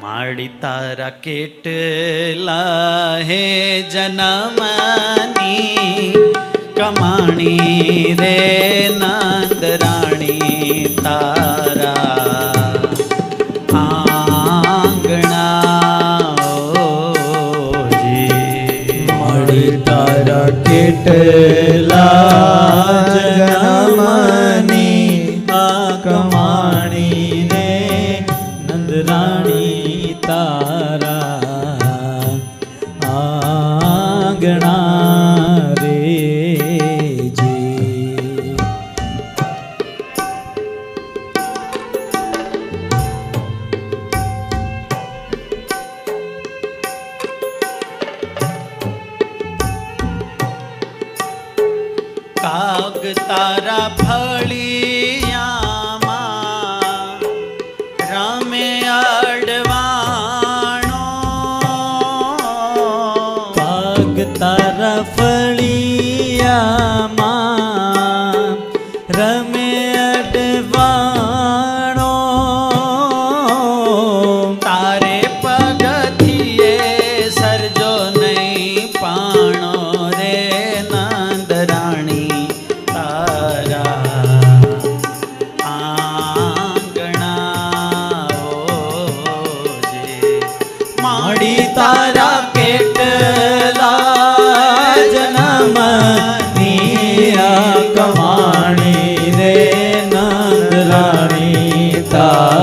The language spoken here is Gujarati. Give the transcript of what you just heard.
માડી તારા કેટલા હે જનમની કમાણી રે નંદરાણી તારા આંગણા માડી તારા કેટલા જનમની કમાણી રે નંદરાણી તારા આંગણા રે જી. કાગ તારા ફળિયામાં રમે અડવાણો કાગ તારા ફળિયામાં રમે અડવાણો તારે પગથિયે સરજો નહીં પાણો રે નંદરાણી તારા આંગણા માડી તારા કેટલા જન્મની કમાણી રે નંદરાણી તારા